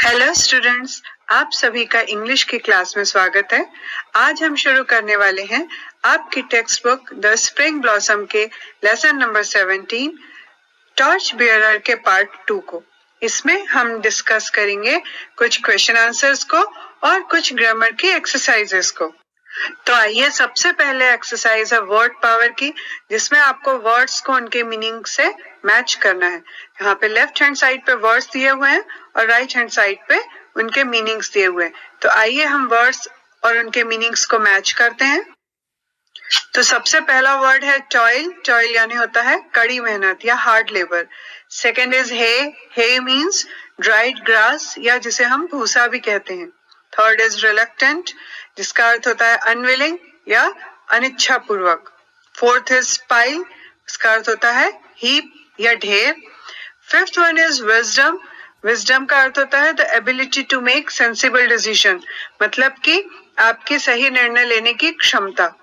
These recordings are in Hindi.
हेलो स्टूडेंट्स, आप सभी का इंग्लिश की क्लास में स्वागत है। आज हम शुरू करने वाले हैं आपकी text book the spring blossom के लेसन नंबर 17 टॉर्च बियरर के पार्ट 2 को। इसमें हम डिस्कस करेंगे कुछ क्वेश्चन आंसर्स को और कुछ ग्रामर की एक्सरसाइजेस को। तो आइए, सबसे पहले एक्सरसाइज है वर्ड पावर की, जिसमें आपको वर्ड्स को उनके मीनिंग से मैच करना है। यहाँ पे लेफ्ट हैंड साइड पे वर्ड्स दिए हुए हैं और राइट हैंड साइड पे उनके मीनिंग्स दिए हुए हैं। तो आइए हम वर्ड्स और उनके मीनिंग्स को मैच करते हैं। तो सबसे पहला वर्ड है टॉयल। टॉयल यानी होता है कड़ी मेहनत या hard labour. Second is hay. Hay means dried grass या जिसे हम भूसा भी कहते हैं। थर्ड इज रिलक्टेंट, जिसका अर्थ होता है अनविलिंग या अनिच्छा पूर्वक। फोर्थ इज पाइल, इसका अर्थ होता है हीप या ढेर। Fifth one is wisdom. Wisdom का अर्थ होता है the ability to make sensible decision, मतलब कि आपकी सही निर्णय लेने की क्षमता।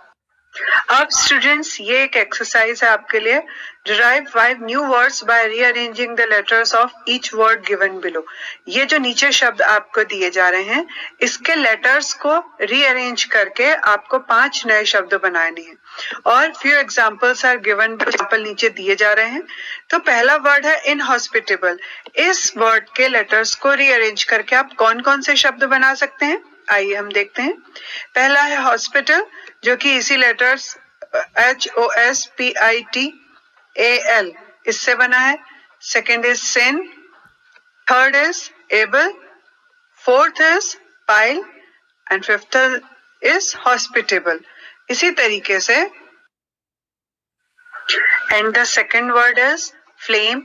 अब स्टूडेंट्स, ये एक एक्सरसाइज है आपके लिए। Derive 5 new words by rearranging the letters of each word given below. ये जो नीचे शब्द आपको दिए जा रहे हैं, इसके लेटर्स को रीअरेंज करके आपको 5 नए शब्द बनाने हैं। और few examples are given. Example नीचे दिए जा रहे हैं। तो पहला वर्ड है इनहॉस्पिटेबल। इस वर्ड के लेटर्स को रीअरेंज करके आप कौन कौन से शब्द बना सकते हैं, आइए हम देखते हैं। पहला है हॉस्पिटल, जो कि इसी लेटर्स HOSPITAL इससे बना है। Second is sin. Third is able. Fourth is pile and fifth is hospitable. इसी तरीके से and the second word is flame.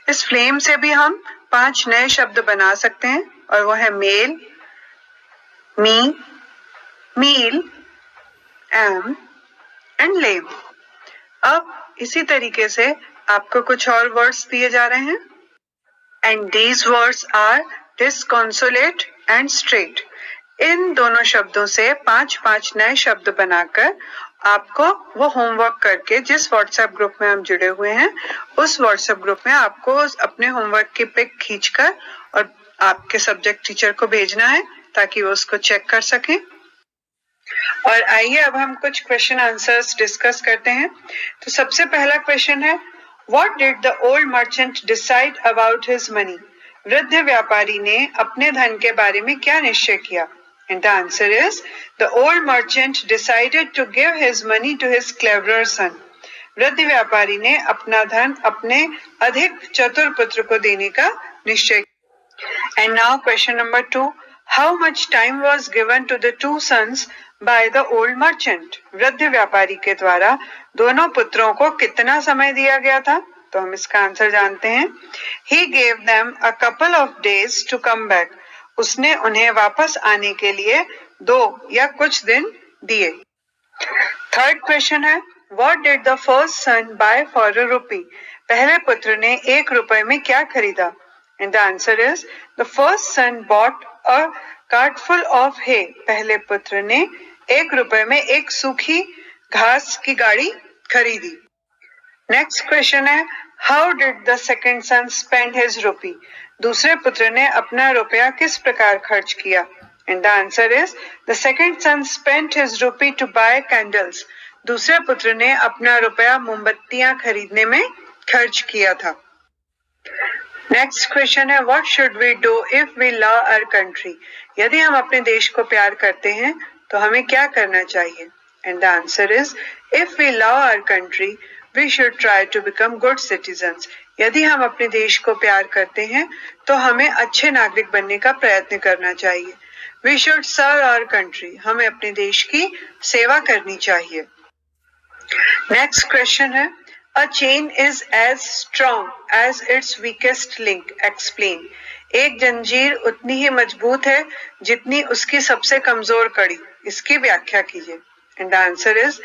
इस फ्लेम से भी हम 5 नए शब्द बना सकते हैं और वो है mail, me, meal, M and lame. अब इसी तरीके से आपको कुछ और वर्ड्स दिए जा रहे हैं। And these words are disconsolate and straight. इन दोनों शब्दों से 5-5 नए शब्द बनाकर आपको वो होमवर्क करके, जिस व्हाट्सएप ग्रुप में हम जुड़े हुए हैं उस व्हाट्सएप ग्रुप में आपको अपने होमवर्क की पिक खींचकर और आपके सब्जेक्ट टीचर को भेजना है ताकि वो उसको चेक कर सकें। और आइए अब हम कुछ क्वेश्चन आंसर्स डिस्कस करते हैं। तो सबसे पहला क्वेश्चन है, what did the old merchant decide about his money. वृद्ध व्यापारी ने अपने धन के बारे में क्या निश्चय किया। And the answer is the old merchant decided to give his money to his cleverer son. वृद्ध व्यापारी ने अपना धन अपने अधिक चतुर पुत्र को देने का निश्चय किया। And now question number 2, how much time was given to the 2 sons by the old merchant. वृद्ध व्यापारी के द्वारा दोनों पुत्रों को कितना समय दिया गया था। तो हम इसका आंसर जानते हैं। He gave them a couple of days to come back. उसने उन्हें वापस आने के लिए 2 या कुछ दिन दिए। थर्ड क्वेश्चन है, What did the first son buy for a rupee? पहले पुत्र ने 1 रुपए में क्या खरीदा। And the answer is the first son bought a cart full of hay. पहले पुत्र ने 1 रुपए में एक सूखी घास की गाड़ी खरीदी। नेक्स्ट क्वेश्चन है, how did the second son spend his rupee. दूसरे पुत्र ने अपना रुपया किस प्रकार खर्च किया। And the answer is the second son spent his rupee to buy candles. दूसरे पुत्र ने अपना रुपया मोमबत्तियां खरीदने में खर्च किया था। नेक्स्ट क्वेश्चन है, what should we do if we love our country. यदि हम अपने देश को प्यार करते हैं तो हमें क्या करना चाहिए। And the answer is if we love our country we should try to become good citizens. यदि हम अपने देश को प्यार करते हैं तो हमें अच्छे नागरिक बनने का प्रयत्न करना चाहिए। We should serve our country. हमें अपने देश की सेवा करनी चाहिए। नेक्स्ट क्वेश्चन है, A chain is as strong as its weakest link. Explain. एक जंजीर उतनी ही मजबूत है जितनी उसकी सबसे कमजोर कड़ी। इसकी व्याख्या कीजिए। And the answer is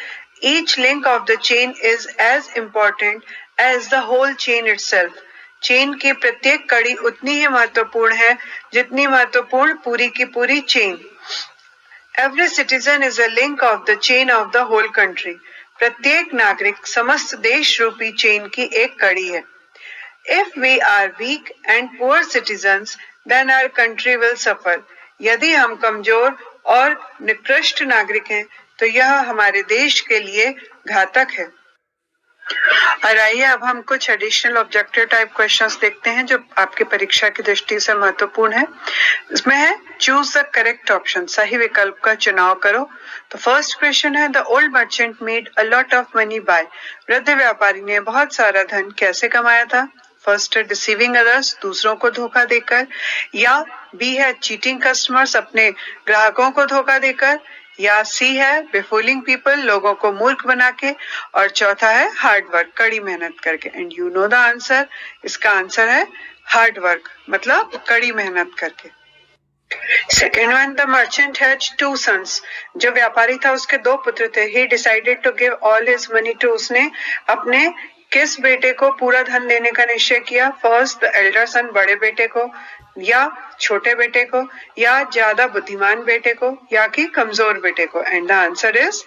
each link of the chain is as important as the whole chain itself. Chain की प्रत्येक कड़ी उतनी ही महत्वपूर्ण है जितनी महत्वपूर्ण पूरी की पूरी chain. Every citizen is a link of the chain of the whole country. प्रत्येक नागरिक समस्त देश रूपी चेन की एक कड़ी है। If we are weak and poor citizens, then our country will suffer. यदि हम कमजोर और निकृष्ट नागरिक हैं, तो यह हमारे देश के लिए घातक है. और आइए अब हम कुछ एडिशनल ऑब्जेक्टिव टाइप क्वेश्चंस देखते हैं जो आपकी परीक्षा की दृष्टि से महत्वपूर्ण है. इसमें है चूज द करेक्ट ऑप्शन, सही विकल्प का चुनाव करो. तो फर्स्ट क्वेश्चन है the old merchant made a lot of money by. वृद्ध व्यापारी ने बहुत सारा धन कैसे कमाया था? फर्स्ट है डिसीविंग अदर्स, दूसरों को धोखा देकर, या बी है चीटिंग कस्टमर्स, अपने ग्राहकों को धोखा देकर, या सी है बेफूलिंग पीपल, लोगों को मूर्ख बना के, और चौथा है हार्ड वर्क, कड़ी मेहनत करके. And you know the answer, इसका आंसर है हार्ड वर्क, मतलब कड़ी मेहनत करके. Second one, the merchant had two sons. जो व्यापारी था उसके दो पुत्र थे. He decided to give all his money to. उसने अपने किस बेटे को पूरा धन देने का निश्चय किया? फर्स्ट द एल्डर सन, बड़े बेटे को, या छोटे बेटे को, या ज्यादा बुद्धिमान बेटे को, या कि कमजोर बेटे को. And the answer is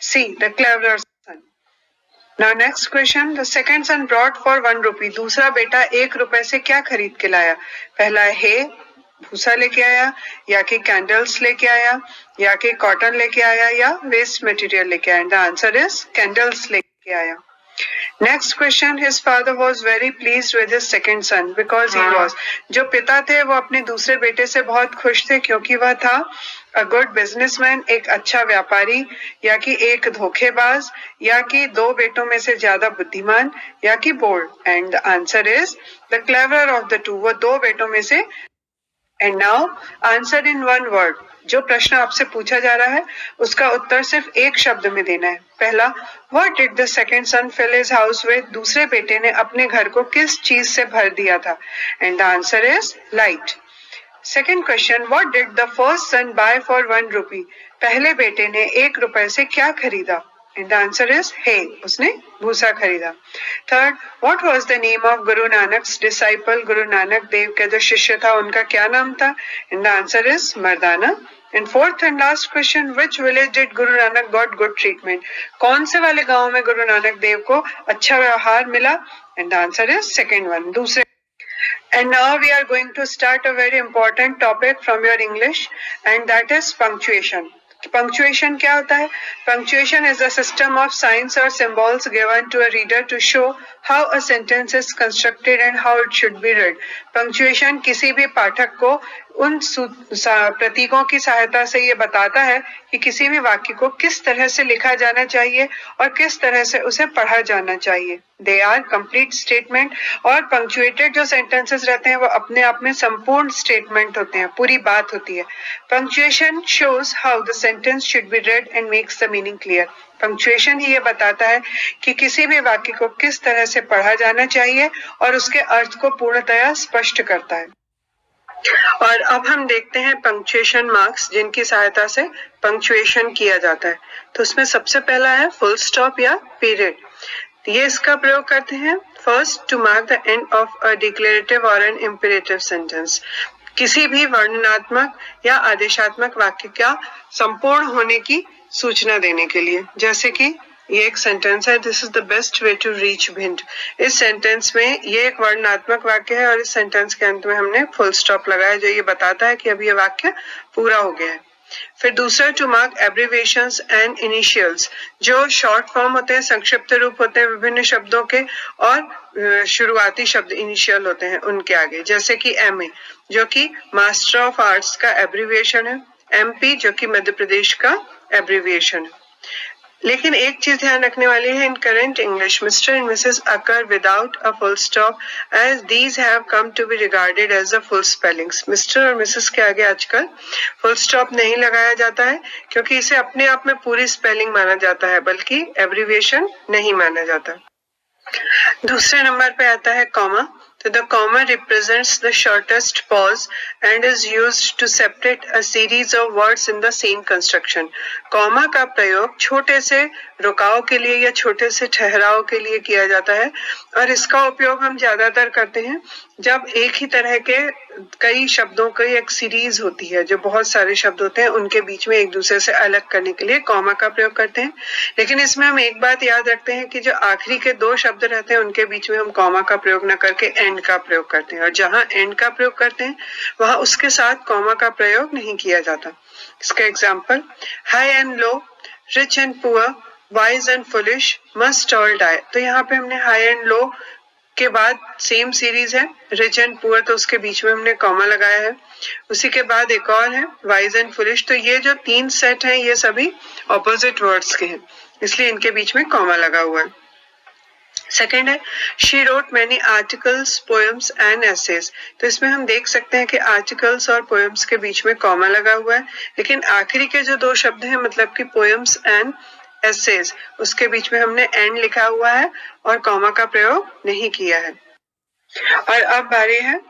C, the clever son. Now next question, the second son brought for 1 rupee. दूसरा बेटा 1 रुपए से क्या खरीद के लाया? पहला है भूसा लेके आया, या कि कैंडल्स लेके आया, या कि कॉटन लेके आया, या वेस्ट मटेरियल लेके आया. द आंसर इज कैंडल्स लेके आया. Next question, his father was very pleased with his second son because he was. जो पिता थे वो अपने दूसरे बेटे से बहुत खुश थे क्योंकि वह था अ गुड बिजनेसमैन, एक अच्छा व्यापारी, या कि एक धोखेबाज, या कि दो बेटों में से ज्यादा बुद्धिमान, या कि bold. And the answer is the clever of the two, वो दो बेटों में से. And now answer in one word. जो प्रश्न आपसे पूछा जा रहा है उसका उत्तर सिर्फ एक शब्द में देना है. पहला, what did the second son fill his house with. दूसरे बेटे ने अपने घर को किस चीज से भर दिया था? And the answer is light. Second question, what did the first son buy for 1 rupee. पहले बेटे ने 1 रुपए से क्या खरीदा? And the answer is hay, उसने भूसा खरीदा. Third, what was the name of Guru Nanak's disciple. Guru Nanak Dev का जो शिष्य था उनका क्या नाम था? And the answer is Mardana. And fourth and last question, which village did Guru Nanak got good treatment. कौन से वाले गांव में गुरु नानक देव को अच्छा व्यवहार मिला? And the answer is second one, दूसरे. And now we are going to start a very important topic from your English, and that is punctuation. Punctuation क्या होता है? Punctuation is a system of signs or symbols given to a reader to show how a sentence is constructed and how it should be read. Punctuation किसी भी पाठक को उन प्रतीकों की सहायता से ये बताता है कि किसी भी वाक्य को किस तरह से लिखा जाना चाहिए और किस तरह से उसे पढ़ा जाना चाहिए. They are complete statement. और पंक्चुएटेड जो सेंटेंसेस रहते हैं वो अपने आप में संपूर्ण स्टेटमेंट होते हैं, पूरी बात होती है. Punctuation shows how the sentence should be read and makes the meaning clear. Punctuation ही ये बताता है कि किसी भी वाक्य को किस तरह से पढ़ा जाना चाहिए और उसके अर्थ को पूर्णतया स्पष्ट करता है. और अब हम देखते हैं पंक्चुएशन मार्क्स जिनकी सहायता से पंक्चुएशन किया जाता है. तो उसमें सबसे पहला है फुल स्टॉप या पीरियड. ये इसका प्रयोग करते हैं first to mark the end of a declarative और एन इंपेरेटिव सेंटेंस. किसी भी वर्णनात्मक या आदेशात्मक वाक्य का संपूर्ण होने की सूचना देने के लिए. जैसे कि ये एक सेंटेंस है, this is the best way to reach Bhind. इस सेंटेंस में ये एक वर्णनात्मक वाक्य है और इस सेंटेंस के अंत में हमने फुल स्टॉप लगाया जो ये बताता है कि अब ये वाक्य पूरा हो गया है. फिर दूसरा to mark abbreviations and initials, जो शॉर्ट फॉर्म होते हैं, संक्षिप्त रूप होते हैं विभिन्न शब्दों के, और शुरुआती शब्द इनिशियल होते हैं उनके आगे. जैसे कि MA जो कि मास्टर ऑफ आर्ट्स का एब्रिविएशन है, MP जो कि मध्य प्रदेश का एब्रिविएशन है. लेकिन एक चीज ध्यान रखने वाली है, in current English Mr and Mrs occur without a full stop as these have come to be regarded as a full spellings. Mr और मिसेस के आगे आजकल फुल स्टॉप नहीं लगाया जाता है क्योंकि इसे अपने आप में पूरी स्पेलिंग माना जाता है, बल्कि एब्रिविएशन नहीं माना जाता. दूसरे नंबर पे आता है comma. So the comma represents the shortest pause and is used to separate a series of words in the same construction. Comma का प्रयोग छोटे से रुकाव के लिए या छोटे से ठहराव के लिए किया जाता है और इसका उपयोग हम ज्यादातर करते हैं जब एक ही तरह के कई शब्दों की एक सीरीज होती है, जो बहुत सारे शब्द होते हैं, उनके बीच में एक दूसरे से अलग करने के लिए कॉमा का प्रयोग करते हैं। लेकिन इसमें हम एक बात याद रखते हैं कि जो आखिरी के दो शब्द रहते हैं उनके बीच में हम कॉमा का प्रयोग न करके एंड का प्रयोग करते हैं, और जहां एंड का प्रयोग करते हैं वहां उसके साथ कॉमा का प्रयोग नहीं किया जाता। इसका example, high and low, rich and poor, wise and foolish, must all die. तो यहाँ पे हमने हाई एंड लो के बाद सेम सीरीज है, रिच एंड पुअर, तो उसके बीच में हमने कॉमा लगाया है। उसी के बाद एक और है वाइज एंड फुलिश। तो ये जो तीन सेट हैं ये सभी ऑपोजिट वर्ड्स के हैं, इसलिए इनके बीच में कॉमा लगा हुआ है। सेकेंड है, she wrote many articles, poems and essays. तो इसमें हम देख सकते हैं कि आर्टिकल्स और पोएम्स के बीच में कॉमा लगा हुआ है, लेकिन आखिरी के जो दो शब्द हैं, मतलब कि पोएम्स एंड एसेज, उसके बीच में हमने एंड लिखा हुआ है और कॉमा का प्रयोग नहीं किया है। और अब बारी है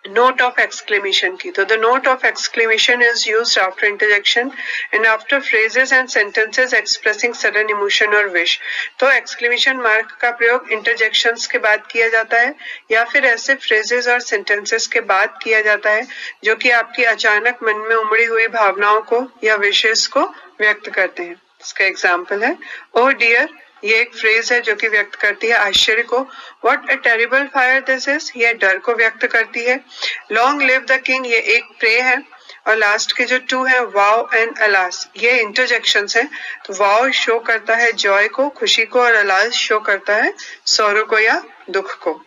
note of exclamation की। तो the note of exclamation is used after interjection and after phrases and sentences expressing sudden emotion or wish। तो exclamation mark का प्रयोग interjections के बाद किया जाता है या फिर ऐसे phrases और sentences के बाद किया जाता है जो कि आपकी अचानक मन में उमड़ी हुई भावनाओं को या wishes को व्यक्त करते हैं। इसका एग्जाम्पल है, ओ डियर, ये एक फ्रेज है जो कि व्यक्त करती है आश्चर्य को। What a terrible fire this is, ये डर को व्यक्त करती है। लॉन्ग लिव द किंग, ये एक प्रे है। और लास्ट के जो टू है, वाओ एंड अलास, ये इंटरजेक्शंस है। तो वाओ शो करता है जॉय को, खुशी को, और अलास शो करता है सौरो को या दुख को।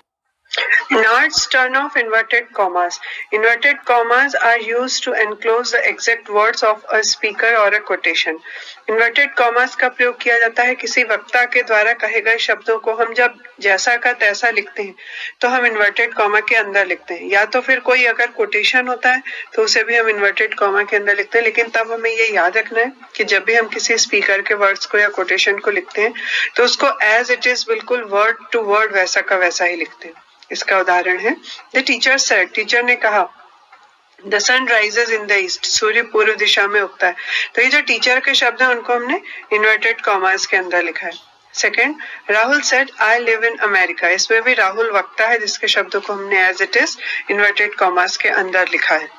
Now it's turn of inverted commas. Inverted commas are used to enclose the exact words of a speaker or a quotation. Inverted commas का प्रयोग किया जाता है किसी वक्ता के द्वारा कहे गए शब्दों को हम जब जैसा का तैसा लिखते हैं तो हम इन्वर्टेड कॉमा के अंदर लिखते हैं, या तो फिर कोई अगर कोटेशन होता है तो उसे भी हम इन्वर्टेड कॉमा के अंदर लिखते हैं। लेकिन तब हमें ये याद रखना है कि जब भी हम किसी स्पीकर के वर्ड्स को या कोटेशन को लिखते हैं तो उसको एज इट इज बिल्कुल वर्ड टू वर्ड वैसा का वैसा ही लिखते हैं। इसका उदाहरण है, द टीचर सेड, टीचर ने कहा, the sun rises in the east, सूर्य पूर्व दिशा में उगता है। तो ये जो टीचर के शब्द हैं उनको हमने इन्वर्टेड कॉमास के अंदर लिखा है। Second, Rahul said I live in America, इसमें भी राहुल वक्ता है जिसके शब्दों को हमने as it is inverted commas के अंदर लिखा है।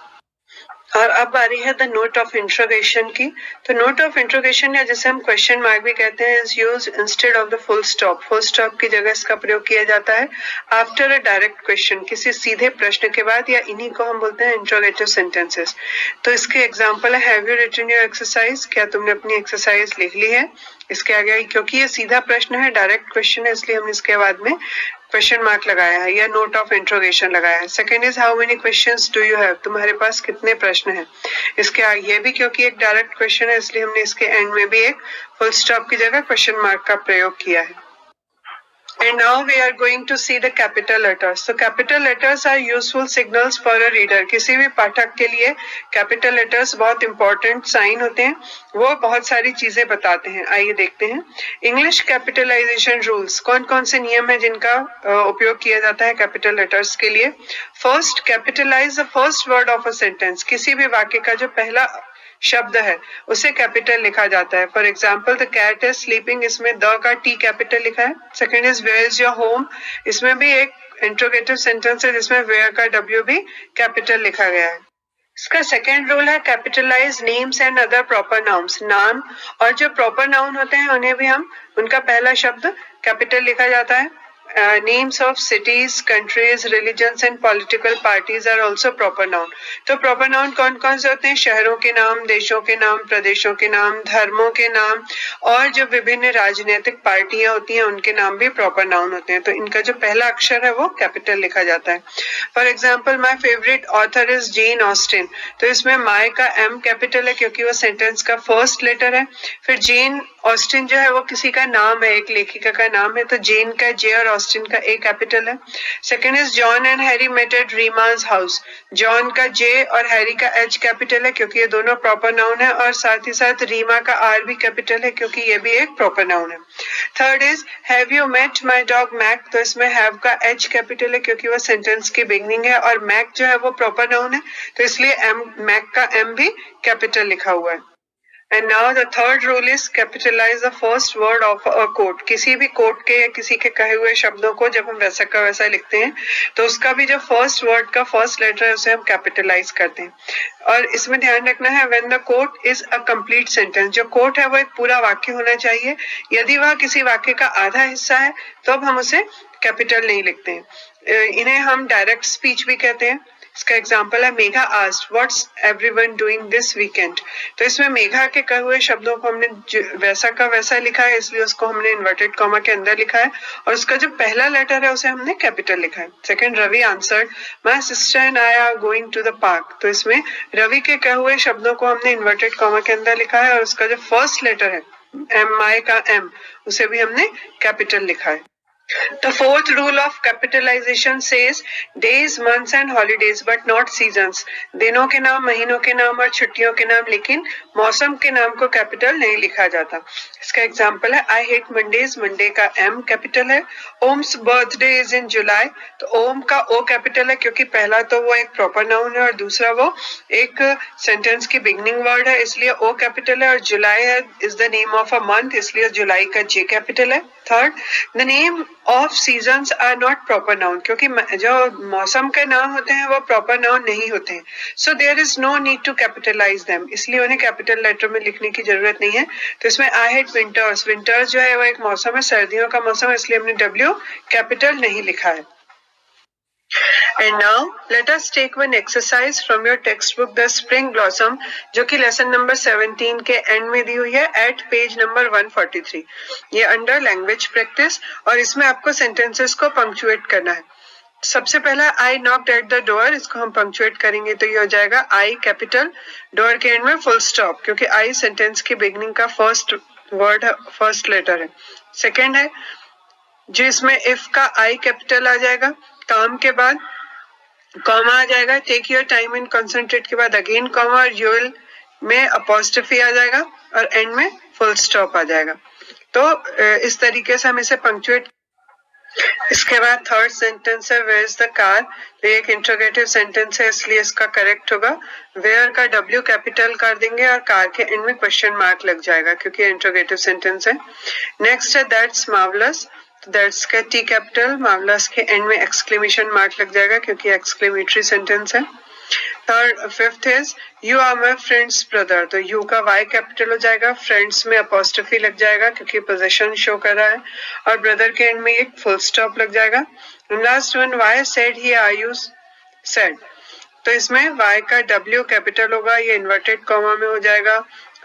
और अब आ रही है द नोट ऑफ इंट्रोगेशन की। तो नोट ऑफ इंट्रोगेशन या जिसे हम क्वेश्चन मार्क भी कहते हैं is use instead of the full stop. Full stop की जगह इसका प्रयोग किया जाता है आफ्टर अ डायरेक्ट क्वेश्चन, किसी सीधे प्रश्न के बाद, या इन्हीं को हम बोलते हैं इंट्रोगेटिव सेंटेंसेस। तो इसके एग्जांपल है, have you written your exercise, क्या तुमने अपनी एक्सरसाइज लिख ली है। इसके आगे, क्योंकि ये सीधा प्रश्न है, डायरेक्ट क्वेश्चन है, इसलिए हमने इसके बाद में क्वेश्चन मार्क लगाया है या नोट ऑफ इंट्रोगेशन लगाया है। Second is how many questions do you have, तुम्हारे पास कितने प्रश्न हैं। इसके आगे, ये भी क्योंकि एक डायरेक्ट क्वेश्चन है इसलिए हमने इसके एंड में भी एक फुल स्टॉप की जगह क्वेश्चन मार्क का प्रयोग किया है। And now we are going to see the capital letters. So capital letters are useful signals for a reader. किसी भी पाठक के लिए capital letters बहुत important sign होते हैं, वो बहुत सारी चीजें बताते हैं। आइए देखते हैं English capitalization rules, कौन कौन से नियम है जिनका उपयोग किया जाता है capital letters के लिए। First, capitalize the first word of a sentence. किसी भी वाक्य का जो पहला शब्द है उसे कैपिटल लिखा जाता है। For example, the cat is sleeping, इसमें द का टी कैपिटल लिखा है। Second is where is your home, इसमें भी एक इंट्रोगेटिव सेंटेंस है जिसमें वेयर का डब्ल्यू भी कैपिटल लिखा गया है। इसका सेकेंड रूल है capitalize names and other proper nouns. नाम और जो प्रॉपर नाउन होते हैं उन्हें भी हम उनका पहला शब्द कैपिटल लिखा जाता है। Names of cities, countries, religions and political parties are also proper noun. तो proper noun कौन कौन से होते हैं? शहरों के नाम, देशों के नाम, प्रदेशों के नाम, धर्मों के नाम, और जो विभिन्न राजनीतिक पार्टियां होती हैं उनके नाम भी proper noun होते हैं। तो इनका जो पहला अक्षर है वो कैपिटल लिखा जाता है। For example, my favourite author is Jane Austen, तो इसमें माई का एम कैपिटल है क्योंकि वो सेंटेंस का फर्स्ट लेटर है। फिर जेन ऑस्टिन जो है वो किसी का नाम है, एक लेखिका का नाम है, तो जेन का जे और ऑस्टिन का ए कैपिटल है। Second is John and Harry met at Reema's house, John का जे और हैरी का एच कैपिटल है क्योंकि ये दोनों प्रॉपर नाउन है, और साथ ही साथ रीमा का आर भी कैपिटल है क्योंकि ये भी एक प्रॉपर नाउन है। Third is have you met my dog Mac, तो इसमें हैव का एच कैपिटल है क्योंकि वो सेंटेंस की बिगनिंग है, और मैक जो है वो प्रॉपर नाउन है तो इसलिए एम मैक का एम भी कैपिटल लिखा हुआ है। And now the third rule is capitalize the first word of a quote. किसी भी quote के या किसी के कहे हुए शब्दों को जब हम वैसा का वैसा लिखते हैं तो उसका भी जो फर्स्ट वर्ड का फर्स्ट लेटर है उसे हम कैपिटलाइज करते हैं. और इसमें ध्यान रखना है when the quote is a complete sentence. जो quote है वो एक पूरा वाक्य होना चाहिए. यदि वह किसी वाक्य का आधा हिस्सा है तो अब हम उसे कैपिटल नहीं लिखते हैं. इन्हें हम डायरेक्ट स्पीच भी कहते हैं. इसका एग्जाम्पल है Megha asked what's everyone doing this weekend. तो इसमें मेघा के कहे हुए शब्दों को हमने वैसा का वैसा लिखा है, इसलिए उसको हमने इन्वर्टेड कॉमा के अंदर लिखा है और उसका जो पहला लेटर है उसे हमने कैपिटल लिखा है. Second, Ravi answered my sister and I are going to the park. तो इसमें रवि के कहे हुए शब्दों को हमने इन्वर्टेड कॉमा के अंदर लिखा है और उसका जो फर्स्ट लेटर है एम माई का एम उसे भी हमने कैपिटल लिखा है. The fourth rule of capitalization says days, months and holidays but not seasons. दिनों के नाम, महीनों के नाम और छुट्टियों के नाम, लेकिन मौसम के नाम को कैपिटल नहीं लिखा जाता. इसका एग्जाम्पल है आई हेट मंडेज. मंडे का एम कैपिटल है. ओम्स बर्थडे इज इन जुलाई. तो ओम का ओ कैपिटल है क्योंकि पहला तो वो एक प्रॉपर नाउन है और दूसरा वो एक सेंटेंस की बिगनिंग वर्ड है, इसलिए ओ कैपिटल है. और जुलाई है is the name of a month, इसलिए जुलाई का जे कैपिटल है. Third, the name of seasons are not proper noun. क्योंकि जो मौसम के नाम होते हैं वो प्रॉपर नाउन नहीं होते हैं, so there is no need to capitalize them, इसलिए उन्हें कैपिटल लेटर में लिखने की जरूरत नहीं है. तो इसमें आई हेट विंटर्स. विंटर्स जो है वो एक मौसम है, सर्दियों का मौसम है, इसलिए हमने डब्ल्यू कैपिटल नहीं लिखा है. And now let us take one exercise from your textbook The Spring Blossom, जो कि लेसन नंबर 17 के एंड में दी हुई है एट पेज नंबर 143. ये अंडर लैंग्वेज प्रैक्टिस और इसमें आपको सेंटेंसेस को पंक्चुएट करना है. सबसे पहला आई नॉक्ड एट द डोर, इसको हम पंक्चुएट करेंगे तो ये हो जाएगा आई कैपिटल, डोर के एंड में फुल स्टॉप, क्योंकि आई सेंटेंस की बिगनिंग का फर्स्ट वर्ड फर्स्ट लेटर है. सेकेंड है जिसमें इफ का आई कैपिटल आ जाएगा, काम के बाद कॉमा आ जाएगा, take your time and concentrate के बाद अगेन कॉमा और यू विल में अपॉस्ट्रोफी आ जाएगा और एंड में फुल स्टॉप आ जाएगा. तो इस तरीके से हम इसे पंक्चुएट. इसके बाद थर्ड सेंटेंस है वेयर इज द कार. तो एक इंट्रोगेटिव सेंटेंस है इसलिए इसका करेक्ट होगा वेयर का डब्ल्यू कैपिटल कर देंगे और कार के एंड में क्वेश्चन मार्क लग जाएगा क्योंकि इंट्रोगेटिव सेंटेंस है. नेक्स्ट है दैट्स मार्वलस. दैट्स का टी कैपिटल, मार्वलस के एंड में एक्सक्लेमेशन मार्क लग जाएगा क्योंकि एक्सक्लेमेटरी सेंटेंस है. Third fifth is you are my friend's brother. तो यू का वाई कैपिटल हो जाएगा, फ्रेंड्स में अपॉस्ट्रोफी लग जाएगा क्योंकि पोजीशन शो कर रहा है और ब्रदर के एंड में एक फुल स्टॉप लग जाएगा. Last one why said he are you sad. तो इसमें वाई का डब्ल्यू कैपिटल होगा, ये इन्वर्टेड कॉमा में हो जाएगा.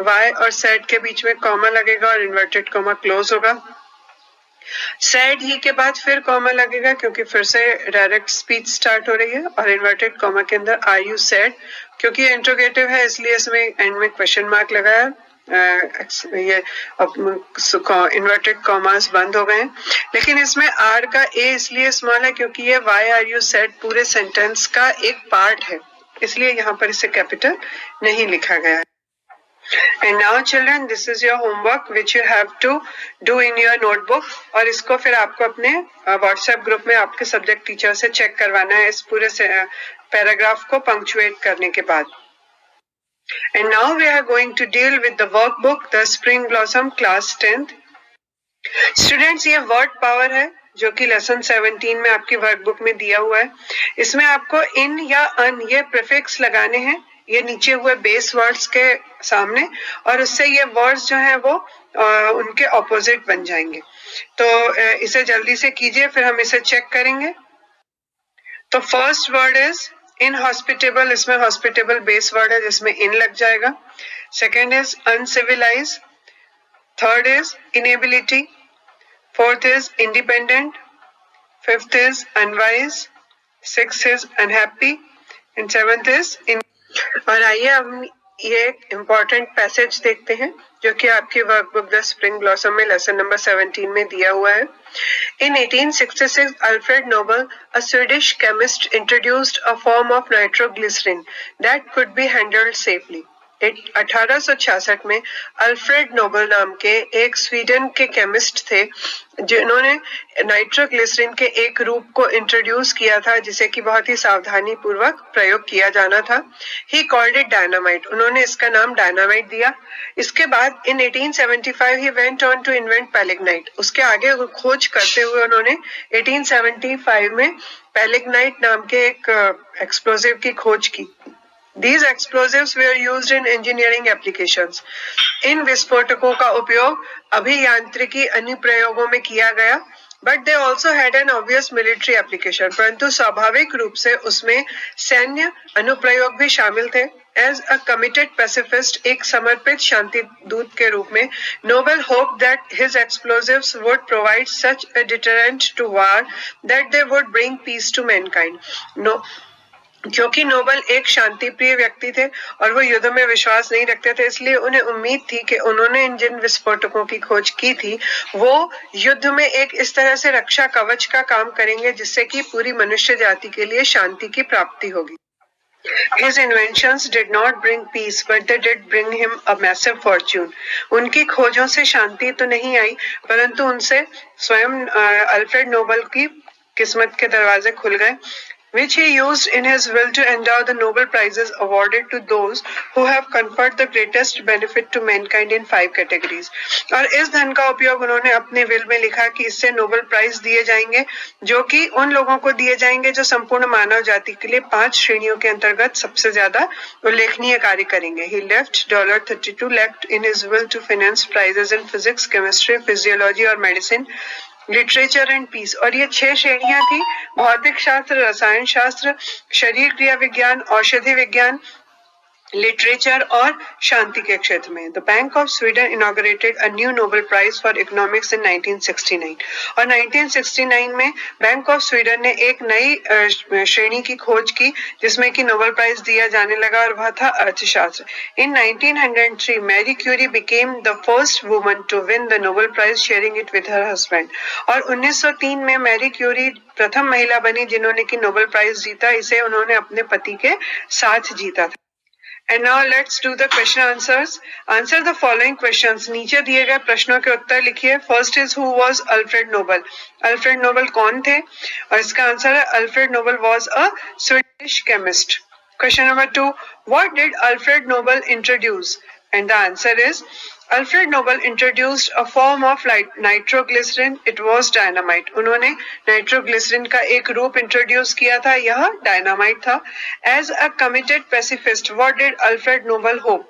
वाई और सेड के बीच में कॉमा लगेगा और इन्वर्टेड कॉमा क्लोज होगा. सैड ही के बाद फिर कॉमा लगेगा क्योंकि फिर से डायरेक्ट स्पीच स्टार्ट हो रही है और इन्वर्टेड कॉमा के अंदर आर यू सैड, क्योंकि ये इंट्रोगेटिव है इसलिए इसमें एंड में क्वेश्चन मार्क लगा है. ये इन्वर्टेड कॉमास बंद हो गए हैं, लेकिन इसमें आर का ए इसलिए स्मॉल है क्योंकि ये वाई आर यू सैड पूरे सेंटेंस का एक पार्ट है, इसलिए यहाँ पर इसे कैपिटल नहीं लिखा गया है. And now children, this is your homework which you have to do in your notebook. और इसको फिर आपको अपने व्हाट्सएप ग्रुप में आपके सब्जेक्ट टीचर से चेक करवाना है इस पूरे पैराग्राफ को पंक्चुएट करने के बाद. And now we are going to deal with the workbook The Spring Blossom Class 10th. Students, ये वर्ड पावर है जो कि लेसन 17 में आपकी वर्कबुक में दिया हुआ है. इसमें आपको इन या अन ये प्रीफिक्स लगाने हैं ये नीचे हुए बेस वर्ड्स के सामने और उससे ये वर्ड्स जो है वो उनके ऑपोजिट बन जाएंगे. तो इसे जल्दी से कीजिए फिर हम इसे चेक करेंगे. तो फर्स्ट वर्ड इज इनहॉस्पिटेबल. इसमें हॉस्पिटेबल बेस वर्ड है जिसमें इन लग जाएगा. Second is uncivilised. Third is inability. Fourth is independent. Fifth is unwise. Sixth is unhappy and seventh is in. और आइए हम ये एक इम्पॉर्टेंट पैसेज देखते हैं जो कि आपकी वर्कबुक द स्प्रिंग ब्लॉसम में लेसन नंबर 17 में दिया हुआ है. In 1866, Alfred Nobel, a Swedish chemist, introduced a form of nitroglycerin that could be handled safely. 1866 में अल्फ्रेड नोबल नाम के एक स्वीडन के केमिस्ट थे जिन्होंने नाइट्रोग्लिसरीन के एक रूप को इंट्रोड्यूस किया था जिसे कि बहुत ही सावधानी पूर्वक प्रयोग किया जाना था. He called it dynamite. उन्होंने इसका नाम डायनामाइट दिया. इसके बाद in 1875 he went on to invent gelignite. उसके आगे खोज करते हुए उन्होंने 1875 में पैलिग्नाइट नाम के एक एक्सप्लोजिव की खोज की. These explosives were used in engineering applications. इन विस्फोटकों का उपयोग अभियांत्रिकी अनुप्रयोगों में किया गया. But they also had an obvious military application. परंतु स्वाभाविक रूप से उसमें सैन्य अनुप्रयोग भी शामिल थे. As a committed pacifist, एक समर्पित शांति दूत के रूप में, Nobel hoped that his explosives would provide such a deterrent to war that they would bring peace to mankind. क्योंकि नोबल एक शांति प्रिय व्यक्ति थे और वो युद्ध में विश्वास नहीं रखते थे, इसलिए उन्हें उम्मीद थी कि उन्होंने जिन विस्फोटकों की खोज की थी वो युद्ध में एक इस तरह से रक्षा कवच का काम करेंगे जिससे कि पूरी मनुष्य जाति के लिए शांति की प्राप्ति होगी. His inventions did not bring peace, but they did bring him a massive fortune. उनकी खोजों से शांति तो नहीं आई, परंतु उनसे स्वयं अल्फ्रेड नोबल की किस्मत के दरवाजे खुल गए, which he used in his will to endow the Nobel Prizes awarded to those who have conferred the greatest benefit to mankind in 5 categories. और इस धन का उपयोग उन्होंने अपने विल में लिखा कि इससे नोबेल प्राइज दिए जाएंगे जो कि उन लोगों को दिए जाएंगे जो संपूर्ण मानव जाति के लिए 5 श्रेणियों के अंतर्गत सबसे ज्यादा उल्लेखनीय कार्य करेंगे. He left $32 lakh in his will to finance prizes in physics, chemistry, physiology और medicine, लिटरेचर एंड पीस. और ये 6 श्रेणियां थी: भौतिक शास्त्र, रसायन शास्त्र, शरीर क्रिया विज्ञान, औषधि विज्ञान, लिटरेचर और शांति के क्षेत्र में. The bank of Sweden inaugurated a new Nobel prize for economics in 1969. और 1969 में बैंक ऑफ स्वीडन ने एक नई श्रेणी की खोज की जिसमें कि नोबेल प्राइज दिया जाने लगा और वह था अर्थशास्त्र. In 1903 Marie Curie became the first woman to win the Nobel prize sharing it with her husband. और 1903 में मैरी क्यूरी प्रथम महिला बनी जिन्होंने कि नोबेल प्राइज जीता. इसे उन्होंने अपने पति के साथ जीता था. And now let's do the question answers. Answer the following questions. नीचे दिए गए प्रश्नों के उत्तर लिखिए. First is who was Alfred Nobel? Alfred Nobel कौन थे? और इसका आंसर है Alfred Nobel was a Swedish chemist. Question number 2. What did Alfred Nobel introduce? And the answer is Alfred Nobel introduced a form of nitroglycerin. It was dynamite. उन्होंने नाइट्रोग्लिसरीन का एक रूप इंट्रोड्यूस किया था, यह डायनामाइट था. As a committed pacifist, what did Alfred Nobel hope?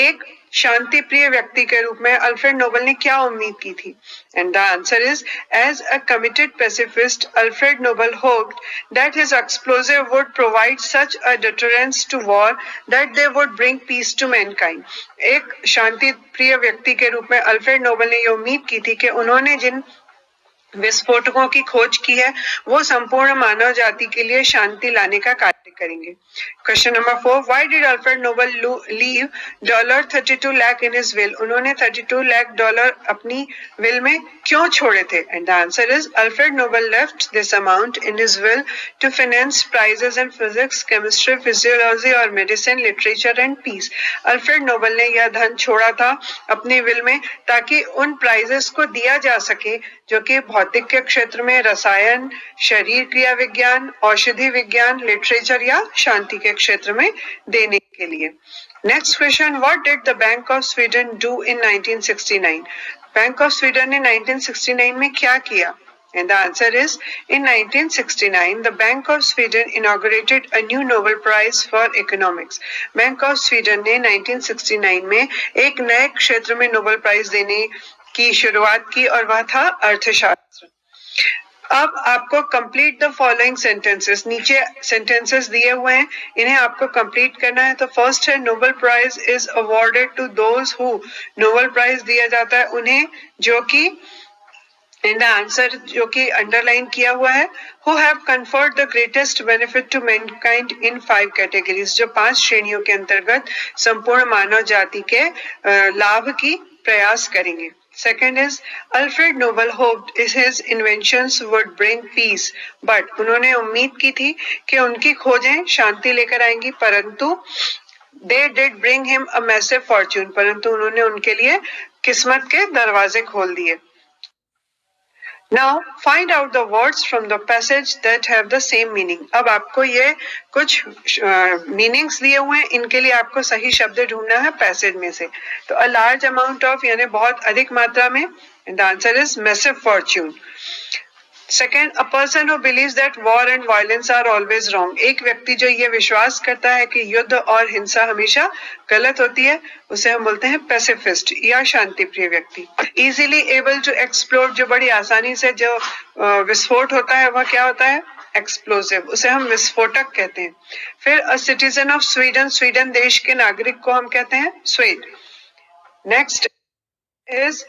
एक शांति प्रिय व्यक्ति के रूप में अल्फ्रेड नोबेल ने क्या उम्मीद की थी? And the answer is, as a committed pacifist, Alfred Nobel hoped that his explosive would provide such a deterrence to war that they would bring peace to mankind. एक शांति प्रिय व्यक्ति के रूप में अल्फ्रेड नोबेल ने ये उम्मीद की थी कि उन्होंने जिन विस्फोटकों की खोज की है वो संपूर्ण मानव जाति के लिए शांति लाने का कार्य करेंगे. Question number 4. Why did Alfred Nobel leave $32 lakh in his will? उन्होंने $32 लाख अपनी विल में क्यों छोड़े थे? And the answer is Alfred Nobel left this amount in his will to finance prizes in physics, chemistry, physiology और medicine, literature and peace. Alfred Nobel ने यह धन छोड़ा था अपनी विल में ताकि उन प्राइजेस को दिया जा सके जो कि भौतिक के क्षेत्र में रसायन, शरीर क्रिया विज्ञान, औषधि विज्ञान, लिटरेचर या शांति के क्षेत्र में देने के लिए. Next question. What did the bank of Sweden do in 1969? Bank of Sweden ने 1969 में क्या किया? And the answer is, in 1969, the Bank of Sweden inaugurated a new Nobel Prize for Economics. Bank of Sweden ने 1969 में एक नए क्षेत्र में नोबेल प्राइज देने की शुरुआत की और वह था अर्थशास्त्र. अब आपको कंप्लीट द फॉलोइंग सेंटेंसेस. नीचे सेंटेंसेस दिए हुए हैं, इन्हें आपको कंप्लीट करना है. तो फर्स्ट है Nobel prize is awarded to those who. Nobel prize दिया जाता है उन्हें जो कि इन द आंसर जो कि अंडरलाइन किया हुआ है, who have conferred the greatest benefit to mankind in 5 categories, जो 5 श्रेणियों के अंतर्गत संपूर्ण मानव जाति के लाभ की प्रयास करेंगे. Second is Alfred Nobel hoped his inventions would bring peace, but उन्होंने उम्मीद की थी कि उनकी खोजें शांति लेकर आएंगी, परंतु They did bring him a massive fortune, परंतु उन्होंने उनके लिए किस्मत के दरवाजे खोल दिए. Now find out the words from the passage that have the same meaning. अब आपको ये कुछ मीनिंग्स दिए हुए हैं, इनके लिए आपको सही शब्द ढूंढना है पैसेज में से. तो a large amount of यानी बहुत अधिक मात्रा में, and the answer is massive fortune. Second, a person who believes that war and violence are always wrong. एक व्यक्ति जो ये विश्वास करता है कि युद्ध और हिंसा हमेशा गलत होती है, उसे हम बोलते हैं पैसिफिस्ट या शांति प्रिय व्यक्ति. Easily able to explode, जो बड़ी आसानी से जो विस्फोट होता है वह क्या होता है? एक्सप्लोसिव, उसे हम विस्फोटक कहते हैं. फिर a citizen of Sweden, Sweden देश के नागरिक को हम कहते हैं स्वेड. Next is